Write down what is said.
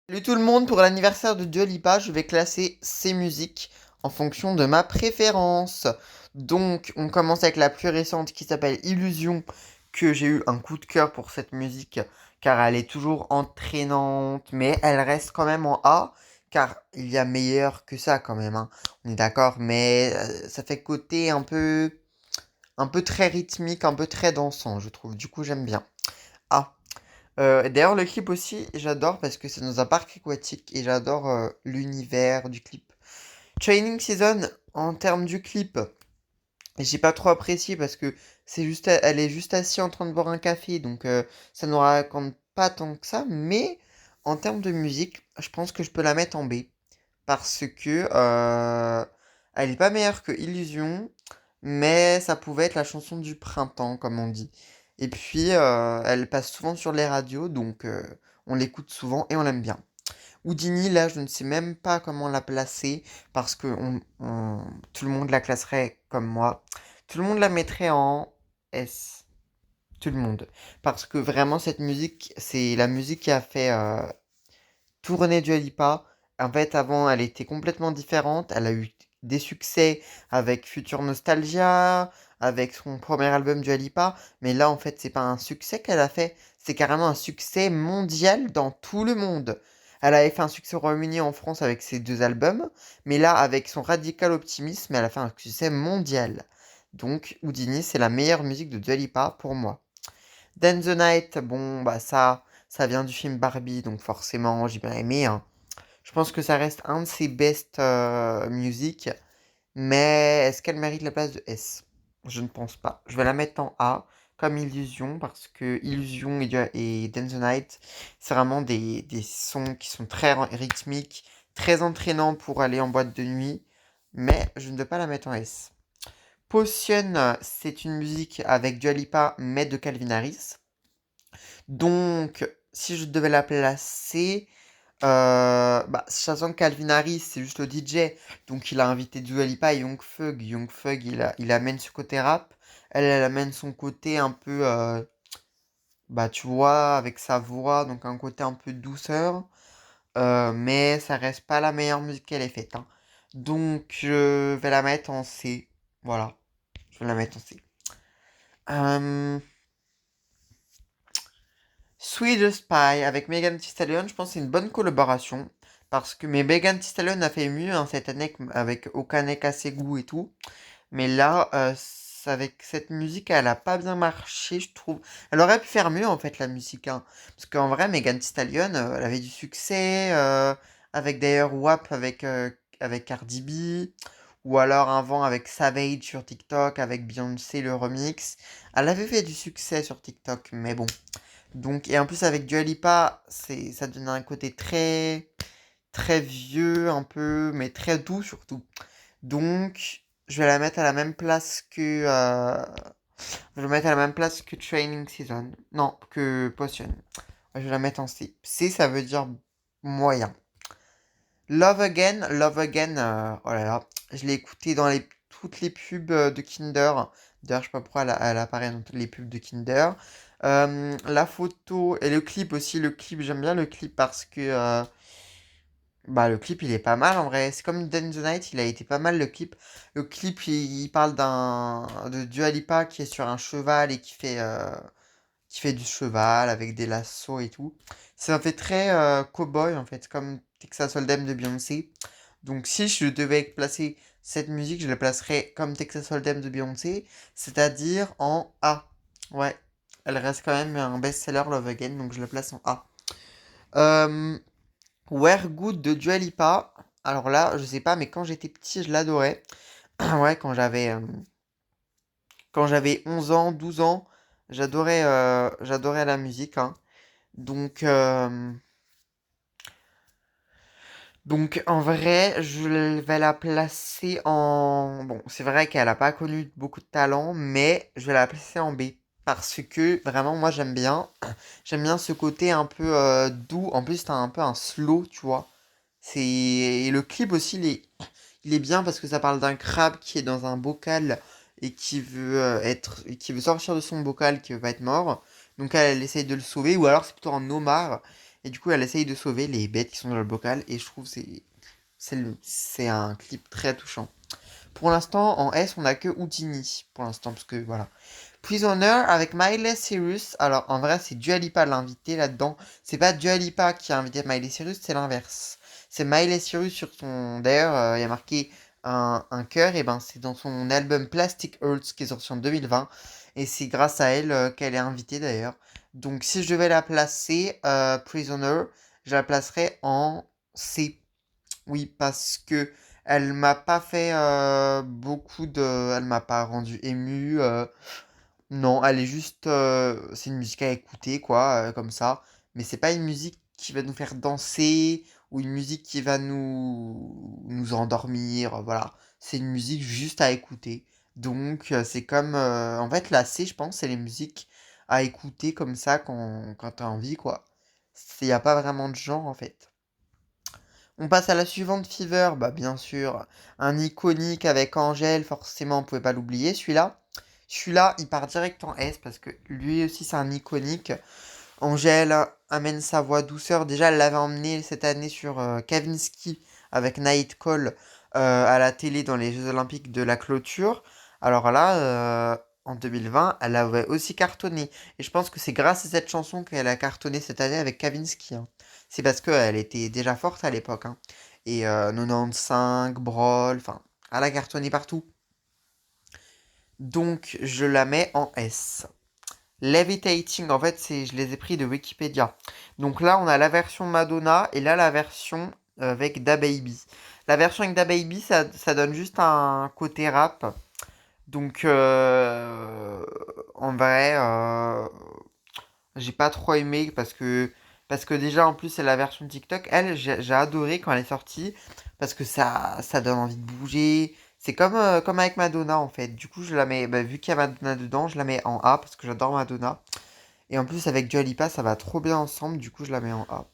Salut tout le monde, pour l'anniversaire de Dua Lipa, je vais classer ses musiques en fonction de ma préférence. Donc, on commence avec la plus récente qui s'appelle Illusion, que j'ai eu un coup de cœur pour cette musique, car elle est toujours entraînante, mais elle reste quand même en A, car il y a meilleur que ça quand même, hein. On est d'accord, mais ça fait côté un peu très rythmique, un peu très dansant, je trouve. Du coup, j'aime bien. A. D'ailleurs, le clip aussi, j'adore parce que c'est dans un parc aquatique et j'adore l'univers du clip. Training Season, en termes du clip, j'ai pas trop apprécié parce que elle est juste assise en train de boire un café, donc ça ne raconte pas tant que ça. Mais en termes de musique, je pense que je peux la mettre en B parce que elle est pas meilleure que Illusion, mais ça pouvait être la chanson du printemps, comme on dit. Et puis, elle passe souvent sur les radios, donc on l'écoute souvent et on l'aime bien. Houdini, là, je ne sais même pas comment la placer, parce que tout le monde la classerait comme moi. Tout le monde la mettrait en S. Tout le monde. Parce que vraiment, cette musique, c'est la musique qui a fait tourner Dua Lipa. En fait, avant, elle était complètement différente. Elle a eu des succès avec Future Nostalgia, avec son premier album Dua Lipa. Mais là, en fait, c'est pas un succès qu'elle a fait. C'est carrément un succès mondial dans tout le monde. Elle avait fait un succès au Royaume-Uni et en France avec ses deux albums. Mais là, avec son radical optimisme, elle a fait un succès mondial. Donc, Houdini, c'est la meilleure musique de Dua Lipa pour moi. Dance the Night, bon, bah ça vient du film Barbie, donc forcément, j'ai bien aimé, hein. Je pense que ça reste un de ses best music, mais est-ce qu'elle mérite la place de S? Je ne pense pas. Je vais la mettre en A, comme Illusion, parce que Illusion et Dance the Night, c'est vraiment des sons qui sont très rythmiques, très entraînants pour aller en boîte de nuit, mais je ne vais pas la mettre en S. Potion, c'est une musique avec Dua Lipa, mais de Calvin Harris. Donc, si je devais la placer, sachant que Calvin Harris, c'est juste le DJ, donc il a invité Dua Lipa et Young Thug. Young Thug, il amène ce côté rap. Elle amène son côté un peu, tu vois, avec sa voix, donc un côté un peu douceur. Mais ça reste pas la meilleure musique qu'elle ait faite, hein. Donc, je vais la mettre en C. Voilà, je vais la mettre en C. Euh, Sweet the Spy avec Megan Thee Stallion, je pense que c'est une bonne collaboration. Parce que mais Megan Thee Stallion a fait mieux, hein, cette année avec Okane Kasegu et tout. Mais là, avec cette musique, elle a pas bien marché, je trouve. Elle aurait pu faire mieux en fait la musique, hein. Parce qu'en vrai, Megan Thee Stallion, elle avait du succès. Avec d'ailleurs WAP avec Cardi B. Ou alors avant avec Savage sur TikTok, avec Beyoncé le remix. Elle avait fait du succès sur TikTok, mais bon. Donc, et en plus avec Dua Lipa, ça donne un côté très vieux un peu, mais très doux surtout. Donc, je vais la mettre à la même place je vais la mettre à la même place que Training Season. Non, que Potion. Je vais la mettre en C. C, ça veut dire moyen. Love Again, oh là là, je l'ai écouté dans toutes les pubs de Kinder. D'ailleurs, je sais pas pourquoi elle apparaît dans toutes les pubs de Kinder. La photo et le clip aussi. Le clip, j'aime bien le clip parce que le clip il est pas mal en vrai. C'est comme Dance the Night, il a été pas mal le clip. Le clip il parle de Dua Lipa qui est sur un cheval et qui fait du cheval avec des lassos et tout. Ça fait très cow-boy en fait, comme Texas Hold'em de Beyoncé. Donc si je devais placer cette musique, je la placerais comme Texas Hold'em de Beyoncé, c'est-à-dire en A. Ouais, elle reste quand même un best-seller Love Again, donc je la place en A. Euh, Where Good de Dua Lipa. Alors là, je sais pas, mais quand j'étais petit, je l'adorais. Ouais, quand j'avais 11 ans, 12 ans, j'adorais la musique, hein. Donc, euh, donc en vrai, je vais la placer en... Bon, c'est vrai qu'elle a pas connu beaucoup de talent, mais je vais la placer en B. Parce que vraiment, moi j'aime bien. J'aime bien ce côté un peu doux. En plus, t'as un peu un slow, tu vois. Et le clip aussi, il est bien parce que ça parle d'un crabe qui est dans un bocal et qui veut sortir de son bocal, qui veut pas être mort. Donc elle essaye de le sauver, ou alors c'est plutôt un homard. Et du coup, elle essaye de sauver les bêtes qui sont dans le bocal. Et je trouve que c'est un clip très touchant. Pour l'instant, en S, on a que Houdini. Pour l'instant, parce que voilà. Prisoner avec Miley Cyrus. Alors, en vrai, c'est Dua Lipa l'invité là-dedans. C'est pas Dua Lipa qui a invité Miley Cyrus, c'est l'inverse. C'est Miley Cyrus sur son. D'ailleurs, il y a marqué un cœur. Et ben, c'est dans son album Plastic Hearts qui est sorti en 2020. Et c'est grâce à elle qu'elle est invitée d'ailleurs. Donc, si je devais la placer, Prisoner, je la placerais en C. Oui, parce que elle m'a pas fait beaucoup de. Elle m'a pas rendu ému. Non, elle est juste. C'est une musique à écouter, quoi, comme ça. Mais c'est pas une musique qui va nous faire danser ou une musique qui va nous endormir. Voilà. C'est une musique juste à écouter. Donc, c'est comme. En fait, la C, je pense, c'est les musiques à écouter comme ça quand t'as envie, quoi. Il n'y a pas vraiment de genre, en fait. On passe à la suivante, Fever. Bah, bien sûr, un iconique avec Angèle, forcément, on pouvait pas l'oublier, celui-là. Celui-là, il part direct en S parce que lui aussi, c'est un iconique. Angèle amène sa voix douceur. Déjà, elle l'avait emmené cette année sur Kavinsky avec Night Call à la télé dans les Jeux Olympiques de la clôture. Alors là, en 2020, elle avait aussi cartonné. Et je pense que c'est grâce à cette chanson qu'elle a cartonné cette année avec Kavinsky, hein. C'est parce qu'elle était déjà forte à l'époque, hein. Et 95, Brawl, enfin, elle a cartonné partout. Donc, je la mets en S. Levitating, en fait, je les ai pris de Wikipédia. Donc là, on a la version Madonna et là, la version avec DaBaby. La version avec DaBaby, ça donne juste un côté rap. Donc, en vrai, j'ai pas trop aimé parce que déjà, en plus, c'est la version TikTok. Elle, j'ai adoré quand elle est sortie parce que ça donne envie de bouger. C'est comme avec Madonna, en fait. Du coup, je la mets, bah, vu qu'il y a Madonna dedans, je la mets en A parce que j'adore Madonna. Et en plus, avec Dua Lipa, ça va trop bien ensemble. Du coup, je la mets en A.